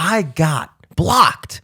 I got blocked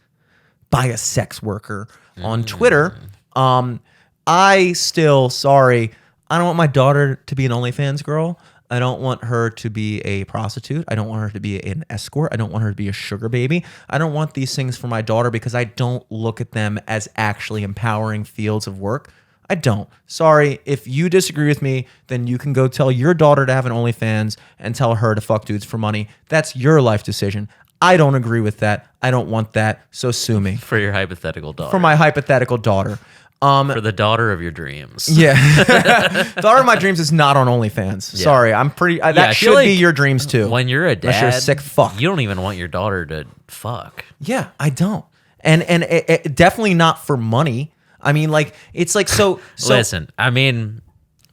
by a sex worker on Twitter. I still, sorry, I don't want my daughter to be an OnlyFans girl. I don't want her to be a prostitute. I don't want her to be an escort. I don't want her to be a sugar baby. I don't want these things for my daughter because I don't look at them as actually empowering fields of work. I don't. Sorry, if you disagree with me, then you can go tell your daughter to have an OnlyFans and tell her to fuck dudes for money. That's your life decision. I don't agree with that. I don't want that. So sue me. For your hypothetical daughter. For my hypothetical daughter. For the daughter of your dreams. Yeah. Daughter of my dreams is not on OnlyFans. Yeah. Sorry. I'm pretty... that should be your dreams too. When you're a dad, unless you're a sick fuck. You don't even want your daughter to fuck. Yeah, I don't. And it definitely not for money. I mean, like, it's like, so listen, I mean,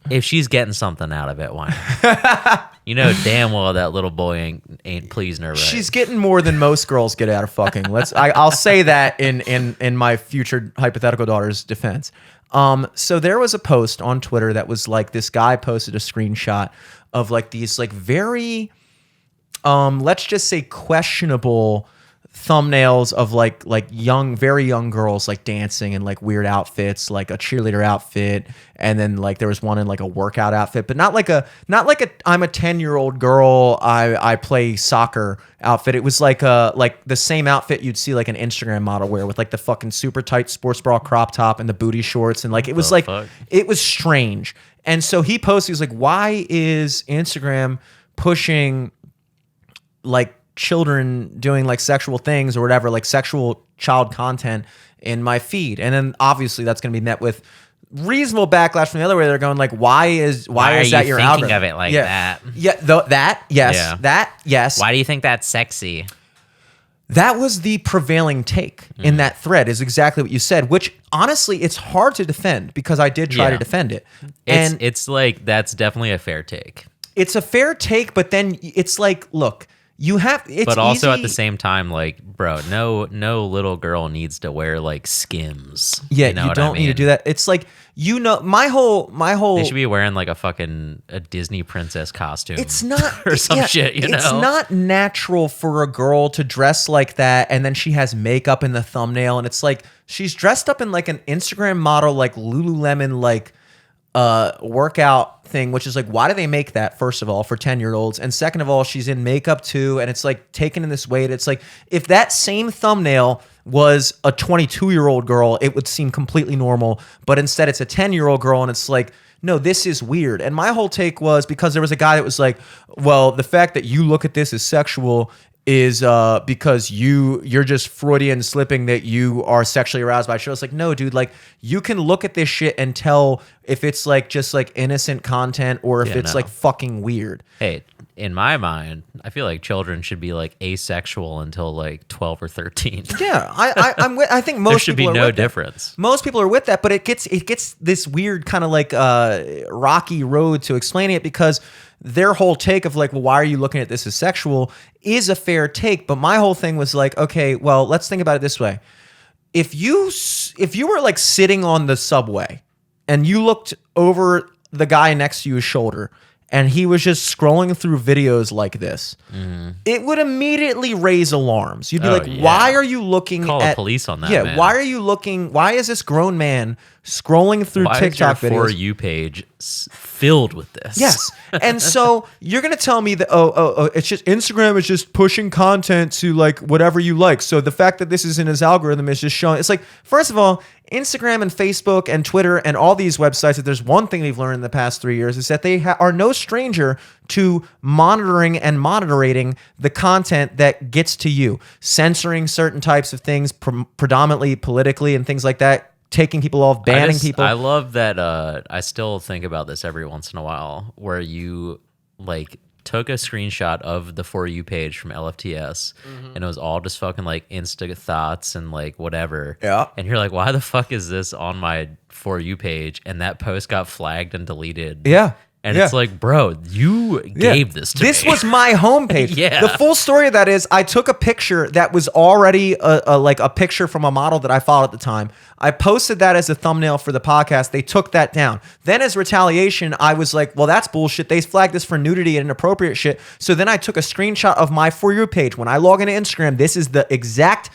if she's getting something out of it, why not? You know damn well that little boy ain't pleasing her right. She's getting more than most girls get out of fucking. I'll say that in my future hypothetical daughter's defense. So there was a post on Twitter that was like, this guy posted a screenshot of like these like very, let's just say questionable thumbnails of like young, very young girls like dancing in like weird outfits, like a cheerleader outfit, and then like there was one in like a workout outfit, but not like a I'm a 10-year-old girl, I play soccer outfit. It was like the same outfit you'd see like an Instagram model wear with like the fucking super tight sports bra crop top and the booty shorts, and like it was like it was strange. And so he posted, he was like, why is Instagram pushing like children doing like sexual things or whatever, like sexual child content in my feed? And then obviously that's going to be met with reasonable backlash from the other way. They're going like, why is that your algorithm? Of it like that? Yeah, that yes, yeah. That yes. Why do you think that's sexy? That was the prevailing take in that thread, is exactly what you said, which honestly it's hard to defend because I did try to defend it. And it's like, that's definitely a fair take. It's a fair take, but then it's like, look, you have, it's but also easy. At the same time, like, bro, no little girl needs to wear like Skims. Yeah, you know you don't need to do that. It's like, you know, my whole. They should be wearing like a Disney princess costume. It's not or some shit. You know, it's not natural for a girl to dress like that, and then she has makeup in the thumbnail, and it's like she's dressed up in like an Instagram model, like Lululemon, like workout thing, which is like, why do they make that, first of all, for 10-year-olds? And second of all, she's in makeup too, and it's like taken in this weight. It's like, if that same thumbnail was a 22-year-old girl, it would seem completely normal, but instead it's a 10-year-old girl, and it's like, no, this is weird. And my whole take was, because there was a guy that was like, well, the fact that you look at this as sexual is because you're just Freudian slipping that you are sexually aroused by it. It's like, no, dude, like, you can look at this shit and tell if it's like just like innocent content or if it's like fucking weird. Hey, in my mind, I feel like children should be like asexual until like 12 or 13. Yeah, I think most there should people be are no with difference. That. Most people are with that, but it gets this weird kind of like rocky road to explaining it, because their whole take of like, well, why are you looking at this as sexual, is a fair take. But my whole thing was like, okay, well, let's think about it this way. If you were like sitting on the subway and you looked over the guy next to you's shoulder and he was just scrolling through videos like this, it would immediately raise alarms. You'd be like, why are you looking Call at the police on that, Yeah, man. why are you looking, why is this grown man scrolling through TikTok videos? For videos? You page filled with this. Yes. And so you're going to tell me that, oh, it's just Instagram is just pushing content to like whatever you like. So the fact that this is in his algorithm is just showing. It's like, first of all, Instagram and Facebook and Twitter and all these websites, if there's one thing we've learned in the past 3 years, is that they are no stranger to monitoring and moderating the content that gets to you, censoring certain types of things, predominantly politically and things like that, taking people off, banning people. I love that. I still think about this every once in a while, where you like took a screenshot of the For You page from LFTS, and it was all just fucking like Insta thoughts and like whatever. Yeah. And you're like, why the fuck is this on my For You page? And that post got flagged and deleted. Yeah. And Yeah. it's like, bro, you gave this to me. This was my homepage. Yeah. The full story of that is I took a picture that was already like a picture from a model that I followed at the time. I posted that as a thumbnail for the podcast. They took that down. Then as retaliation, I was like, well, that's bullshit. They flagged this for nudity and inappropriate shit. So then I took a screenshot of my For You page. When I log into Instagram, this is the exact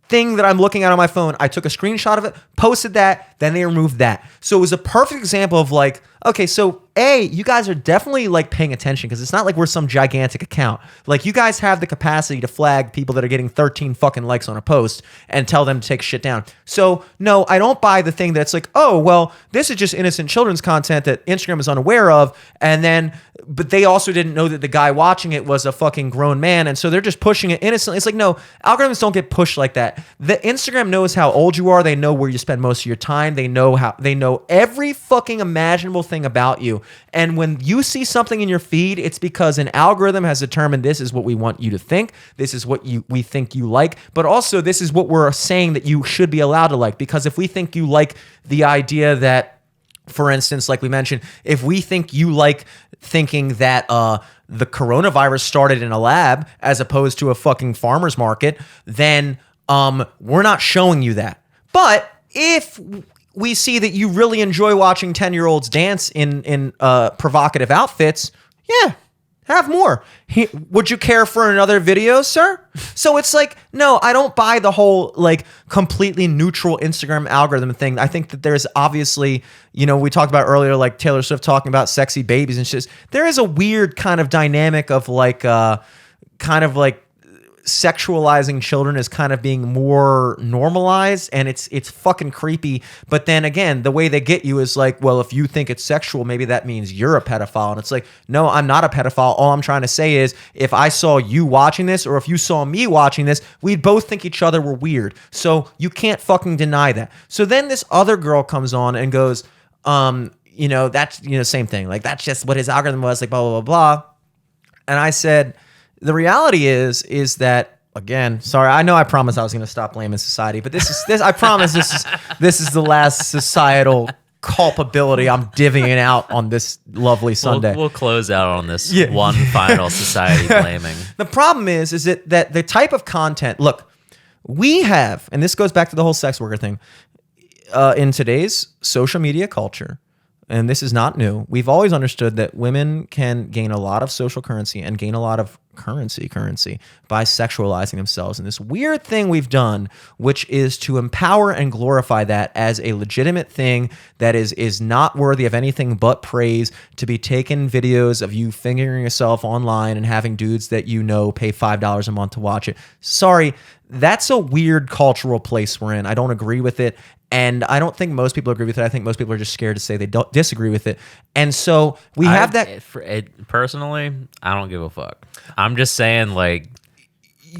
thing that I'm looking at on my phone. I took a screenshot of it, posted that, then they removed that. So it was a perfect example of like, okay, so A, you guys are definitely like paying attention because it's not like we're some gigantic account. Like you guys have the capacity to flag people that are getting 13 fucking likes on a post and tell them to take shit down. So no, I don't buy the thing that's like, oh, well, this is just innocent children's content that Instagram is unaware of. And then, but they also didn't know that the guy watching it was a fucking grown man. And so they're just pushing it innocently. It's like, no, algorithms don't get pushed like that. The Instagram knows how old you are. They know where you spend most of your time. They know every fucking imaginable thing about you. And when you see something in your feed, it's because an algorithm has determined this is what we want you to think. This is what we think you like. But also this is what we're saying that you should be allowed to like. Because if we think you like the idea that, for instance, like we mentioned, if we think you like thinking that the coronavirus started in a lab as opposed to a fucking farmer's market, then we're not showing you that. But if we see that you really enjoy watching 10-year-olds dance in provocative outfits, yeah, have more. Would you care for another video, sir? So it's like, no, I don't buy the whole like completely neutral Instagram algorithm thing. I think that there's obviously, you know, we talked about earlier, like Taylor Swift talking about sexy babies and shit. There is a weird kind of dynamic of like, kind of like sexualizing children is kind of being more normalized, and it's fucking creepy. But then again, the way they get you is like, well, if you think it's sexual, maybe that means you're a pedophile. And it's like, no, I'm not a pedophile. All I'm trying to say is if I saw you watching this or if you saw me watching this, we'd both think each other were weird. So you can't fucking deny that. So then this other girl comes on and goes, you know, that's, you know, same thing. Like, that's just what his algorithm was, like, blah, blah, blah, blah. And I said, the reality is that, again, sorry, I know I promised I was going to stop blaming society, but I promise this is the last societal culpability I'm divvying out on this lovely Sunday. We'll close out on this one final society blaming. The problem is that the type of content, look, we have, and this goes back to the whole sex worker thing, in today's social media culture, and this is not new, we've always understood that women can gain a lot of social currency and gain a lot of currency by sexualizing themselves. And this weird thing we've done, which is to empower and glorify that as a legitimate thing that is not worthy of anything but praise, to be taking videos of you fingering yourself online and having dudes that you know pay $5 a month to watch it. Sorry, that's a weird cultural place we're in. I don't agree with it. And I don't think most people agree with it. I think most people are just scared to say they don't disagree with it. And so we have that. Personally, I don't give a fuck. I'm just saying, like,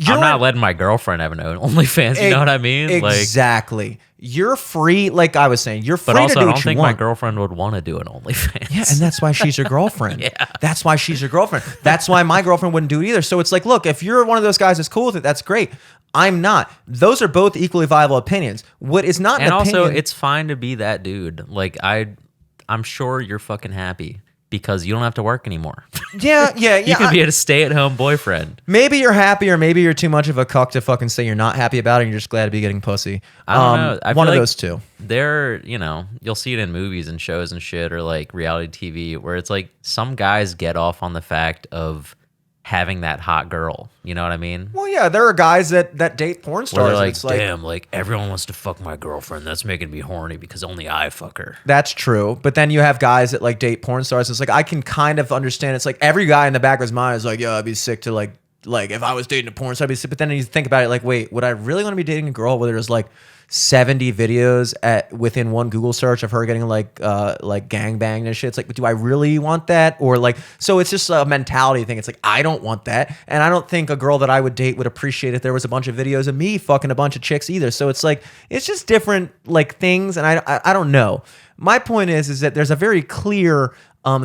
I'm not letting my girlfriend have an OnlyFans. You know what I mean? Exactly. Like, you're free. Like I was saying, you're free but also, to do I what don't you think want. my girlfriend would want to do an OnlyFans. Yeah, and that's why she's your girlfriend. Yeah. That's why she's your girlfriend. That's why my girlfriend wouldn't do it either. So it's like, look, if you're one of those guys that's cool with it, that's great. I'm not. Those are both equally viable opinions. What is not an opinion... And also, it's fine to be that dude. Like, I'm sure you're fucking happy because you don't have to work anymore. Yeah. You can be a stay-at-home boyfriend. Maybe you're happy, or maybe you're too much of a cuck to fucking say you're not happy about it and you're just glad to be getting pussy. I don't know. I one feel of like those two. They're, you know, you'll see it in movies and shows and shit, or like reality TV, where it's like some guys get off on the fact of having that hot girl. You know what I mean? Well, yeah, there are guys that date porn stars. Where they're like, it's like, damn, like everyone wants to fuck my girlfriend. That's making me horny because only I fuck her. That's true. But then you have guys that like date porn stars. It's like, I can kind of understand. It's like every guy in the back of his mind is like, yo, I'd be sick to like if I was dating a porn star, I'd be sick. But then you think about it, like, wait, would I really want to be dating a girl where there's like 70 videos within one Google search of her getting like gangbanged and shit? It's like, do I really want that? Or like, so it's just a mentality thing. It's like, I don't want that. And I don't think a girl that I would date would appreciate if there was a bunch of videos of me fucking a bunch of chicks either. So it's like, it's just different like things. And I don't know. My point is that there's a very clear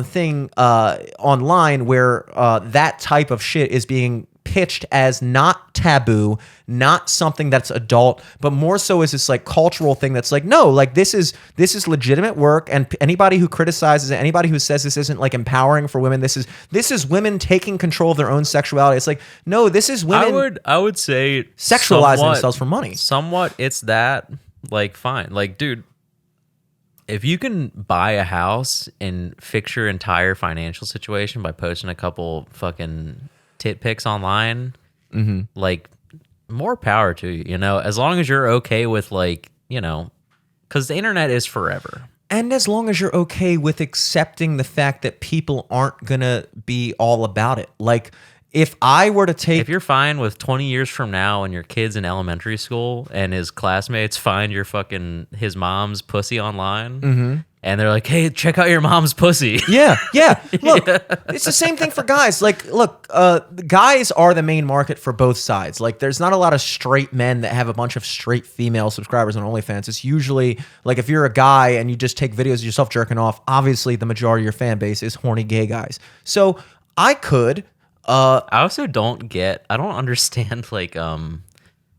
thing online where that type of shit is being pitched as not taboo, not something that's adult, but more so as this like cultural thing that's like, no, like this is legitimate work, and anybody who criticizes it, anybody who says this isn't like empowering for women, this is women taking control of their own sexuality. It's like, no, this is women I would say sexualizing themselves for money. Somewhat it's that, like, fine. Like, dude, if you can buy a house and fix your entire financial situation by posting a couple fucking tit pics online, like, more power to you, you know, as long as you're okay with, like, you know, because the internet is forever. And as long as you're okay with accepting the fact that people aren't going to be all about it. Like, if I were to take... If you're fine with 20 years from now and your kid's in elementary school and his classmates find his mom's pussy online, and they're like, hey, check out your mom's pussy. Yeah. Look, it's the same thing for guys. Like, look, guys are the main market for both sides. Like, there's not a lot of straight men that have a bunch of straight female subscribers on OnlyFans. It's usually, like, if you're a guy and you just take videos of yourself jerking off, obviously the majority of your fan base is horny gay guys. So I could... I also don't understand, like, I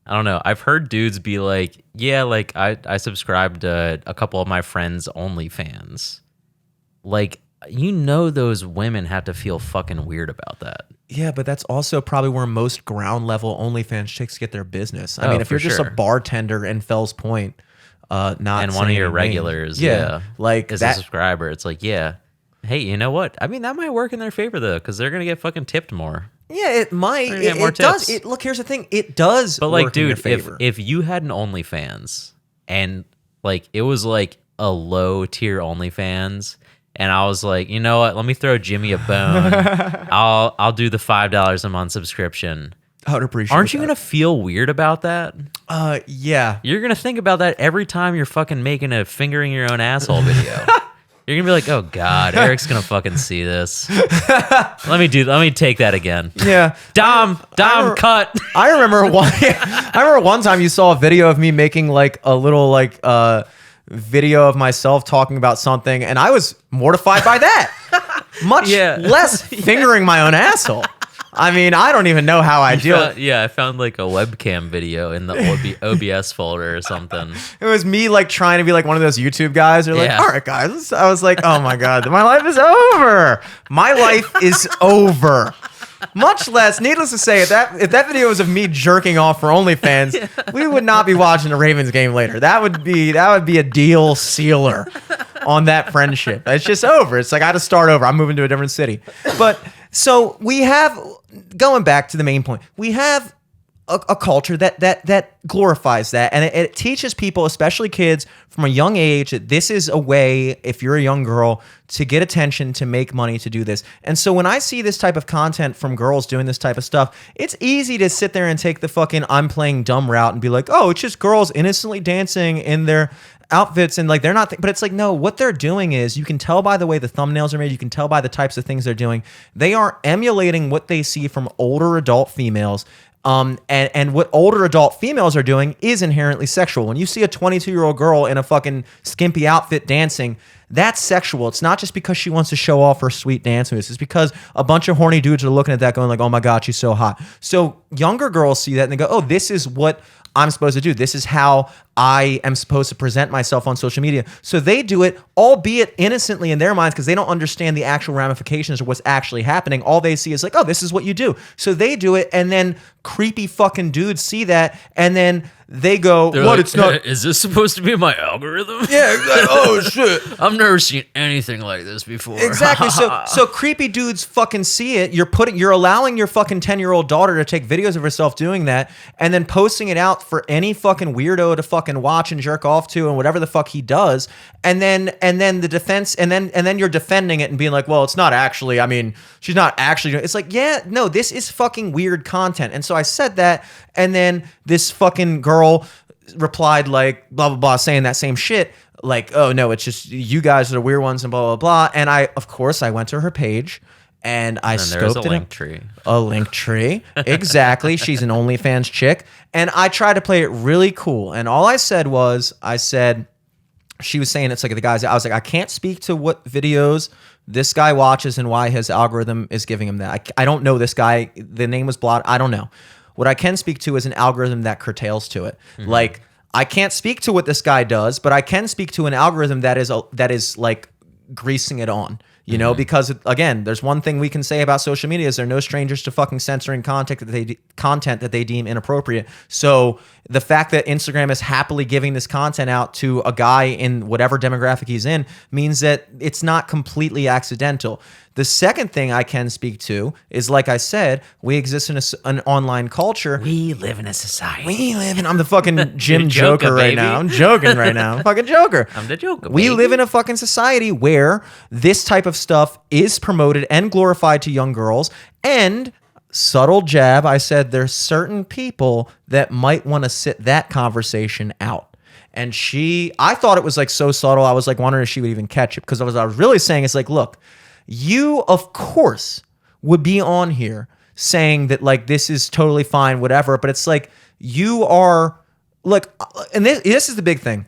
don't know. I've heard dudes be like, yeah, like, I subscribed to a couple of my friends' OnlyFans. Like, you know, those women have to feel fucking weird about that. Yeah, but that's also probably where most ground level OnlyFans chicks get their business. I mean, if you're just a bartender in Fells Point, not and one of your regulars, like is a subscriber, it's like, yeah. Hey, you know what? I mean, that might work in their favor, though, because they're going to get fucking tipped more. Yeah, it might. It does. Look, here's the thing. It does but, like, work in dude, your favor. if you had an OnlyFans and, like, it was, like, a low-tier OnlyFans, and I was like, you know what? Let me throw Jimmy a bone. I'll do the $5 a month subscription. I would appreciate Aren't you going to feel weird about that? Yeah. You're going to think about that every time you're fucking making a fingering your own asshole video. You're gonna be like, oh God, Eric's gonna fucking see this. Let me take that again. Yeah. Dom, cut. I remember one time you saw a video of me making like a little like video of myself talking about something, and I was mortified by that. Much less fingering my own asshole. I mean, I don't even know how I do it. Yeah, I found like a webcam video in the OBS folder or something. It was me like trying to be like one of those YouTube guys. They're like, all right, guys. I was like, oh my God, my life is over. My life is over. Much less, needless to say, if that video was of me jerking off for OnlyFans, we would not be watching a Ravens game later. That would be a deal sealer on that friendship. It's just over. It's like I had to start over. I'm moving to a different city. But so we have, going back to the main point, we have a culture that glorifies that, and it teaches people, especially kids, from a young age that this is a way, if you're a young girl, to get attention, to make money, to do this. And so when I see this type of content from girls doing this type of stuff, it's easy to sit there and take the fucking I'm playing dumb route and be like, oh, it's just girls innocently dancing in their outfits and like they're not but it's like, no, what they're doing is, you can tell by the way the thumbnails are made, you can tell by the types of things they're doing, they are emulating what they see from older adult females. And what older adult females are doing is inherently sexual. When you see a 22-year-old girl in a fucking skimpy outfit dancing, that's sexual. It's not just because she wants to show off her sweet dance moves. It's because a bunch of horny dudes are looking at that going like, oh my God, she's so hot. So younger girls see that and they go, oh, this is what I'm supposed to do. This is how I am supposed to present myself on social media. So they do it, albeit innocently in their minds, because they don't understand the actual ramifications of what's actually happening. All they see is like, oh, this is what you do. So they do it, and then creepy fucking dudes see that, and then they go, they're what, like, it's not... Is this supposed to be my algorithm? Yeah, like, oh, shit. I've never seen anything like this before. Exactly. So creepy dudes fucking see it. You're allowing your fucking 10-year-old daughter to take videos of herself doing that, and then posting it out for any fucking weirdo to fucking watch and jerk off to, and whatever the fuck he does. And then the defense, and then you're defending it and being like, well, it's not actually, I mean, she's not actually doing it. It's like, yeah, no, this is fucking weird content. And so I said that, and then this fucking girl replied like blah blah blah, saying that same shit, like, oh no, it's just you guys are the weird ones and blah blah blah. And I went to her page and I scoped it. A link tree. Exactly. She's an OnlyFans chick. And I tried to play it really cool. And all I said was, she was saying it's like the guys. I was like, I can't speak to what videos this guy watches and why his algorithm is giving him that. I don't know this guy. The name was blotted. I don't know. What I can speak to is an algorithm that curtails to it. Like, I can't speak to what this guy does, but I can speak to an algorithm that is like greasing it on. You know, because again, there's one thing we can say about social media is they're no strangers to fucking censoring content that they deem inappropriate. So the fact that Instagram is happily giving this content out to a guy in whatever demographic he's in means that it's not completely accidental. The second thing I can speak to is, like I said, we exist in an online culture. We live in a society. I'm the fucking Jim Joker right baby. now. I'm joking right now. I'm fucking Joker. I'm the Joker, We baby. live in a fucking society where this type of stuff is promoted and glorified to young girls. And subtle jab, I said there's certain people that might want to sit that conversation out. And I thought it was like so subtle. I was like wondering if she would even catch it, because I was really saying, it's like, look, you of course would be on here saying that like this is totally fine, whatever. But it's like you are like, and this is the big thing.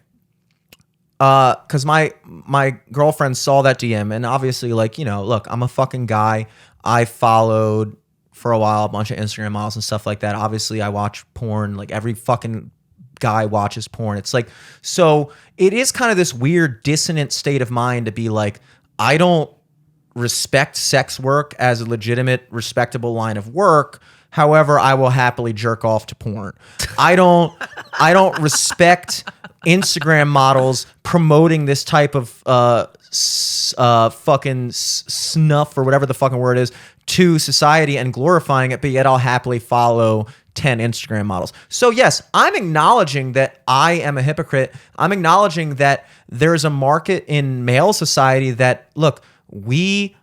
Because my girlfriend saw that DM, and obviously, like, you know, look, I'm a fucking guy. I followed for a while a bunch of Instagram models and stuff like that. Obviously, I watch porn. Like every fucking guy watches porn. It's like, so it is kind of this weird dissonant state of mind to be like, I don't respect sex work as a legitimate, respectable line of work. However, I will happily jerk off to porn. I don't respect Instagram models promoting this type of fucking snuff, or whatever the fucking word is, to society and glorifying it, but yet I'll happily follow 10 Instagram models. So yes, I'm acknowledging that I am a hypocrite. I'm acknowledging that there's a market in male society that, look, we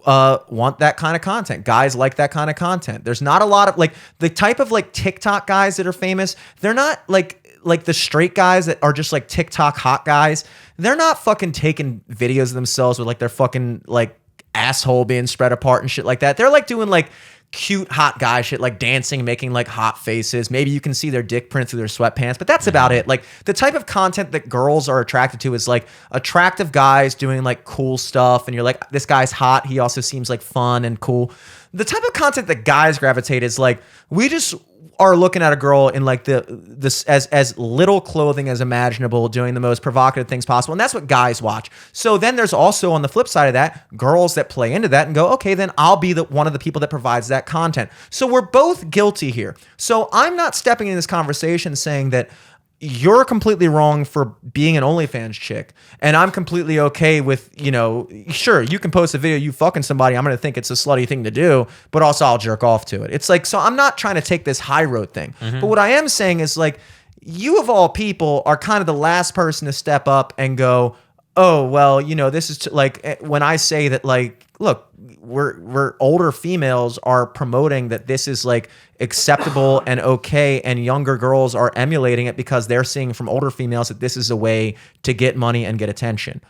want that kind of content. Guys like that kind of content. There's not a lot of like the type of like TikTok guys that are famous. They're not like the straight guys that are just like TikTok hot guys. They're not fucking taking videos of themselves with like their fucking like asshole being spread apart and shit like that. They're like doing like cute hot guy shit, like dancing, making like hot faces. Maybe you can see their dick print through their sweatpants, but that's about it. Like the type of content that girls are attracted to is like attractive guys doing like cool stuff, and you're like, this guy's hot, he also seems like fun and cool. The type of content that guys gravitate is like, we just are looking at a girl in like this as little clothing as imaginable, doing the most provocative things possible, and that's what guys watch. So then there's also, on the flip side of that, girls that play into that and go, okay, then I'll be one of the people that provides that content. So we're both guilty here. So I'm not stepping in this conversation saying that you're completely wrong for being an OnlyFans chick, and I'm completely okay with, you know, sure, you can post a video you fucking somebody, I'm gonna think it's a slutty thing to do, but also I'll jerk off to it. It's like, so I'm not trying to take this high road thing, but what I am saying is like, you of all people are kind of the last person to step up and go, oh, well, you know, this is like, when I say that, like, look, we're older females are promoting that this is like acceptable and okay, and younger girls are emulating it because they're seeing from older females that this is a way to get money and get attention.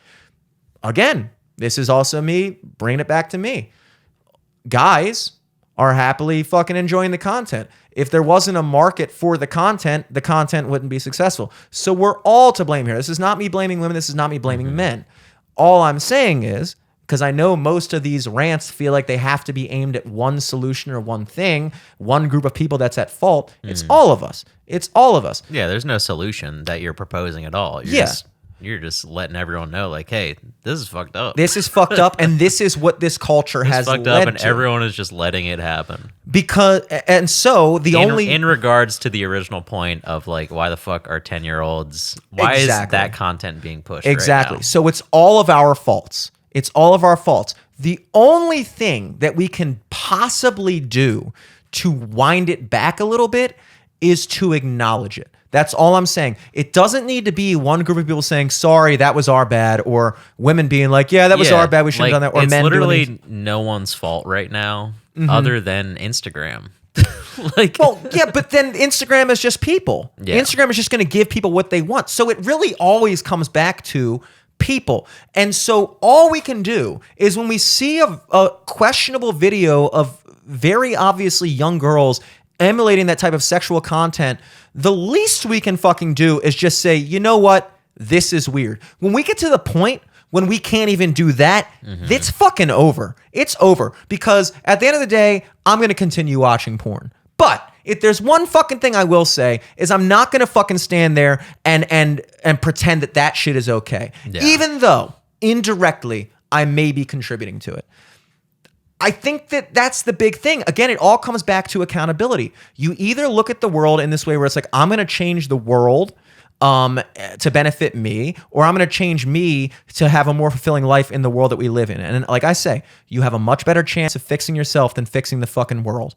Again, this is also me bringing it back to me. Guys are happily fucking enjoying the content. If there wasn't a market for the content wouldn't be successful. So we're all to blame here. This is not me blaming women. This is not me blaming men. All I'm saying is, because I know most of these rants feel like they have to be aimed at one solution or one thing, one group of people that's at fault. It's all of us. It's all of us. Yeah, there's no solution that you're proposing at all. You're just letting everyone know, like, hey, this is fucked up. This is fucked up, and this is what this culture has fucked led up, and to. everyone is just letting it happen. So in regards to the original point of like, why the fuck are 10-year-olds? Why is that content being pushed? Exactly. Right now? So it's all of our faults. It's all of our faults. The only thing that we can possibly do to wind it back a little bit is to acknowledge it. That's all I'm saying. It doesn't need to be one group of people saying, sorry, that was our bad, or women being like, yeah, that was our bad, we shouldn't have done that, or it's men literally doing no one's fault right now other than Instagram. Well, yeah, but then Instagram is just people. Yeah. Instagram is just going to give people what they want. So it really always comes back to people. And so all we can do is when we see a questionable video of very obviously young girls emulating that type of sexual content, the least we can fucking do is just say, you know what? this is weird. When we get to the point when we can't even do that, it's fucking over. It's over. Because at the end of the day, I'm going to continue watching porn. But if there's one fucking thing I will say is I'm not going to fucking stand there and pretend that that shit is okay. Yeah. Even though indirectly I may be contributing to it. I think that that's the big thing. Again, it all comes back to accountability. You either look at the world in this way where it's like, I'm going to change the world to benefit me, or I'm going to change me to have a more fulfilling life in the world that we live in. And like I say, you have a much better chance of fixing yourself than fixing the fucking world.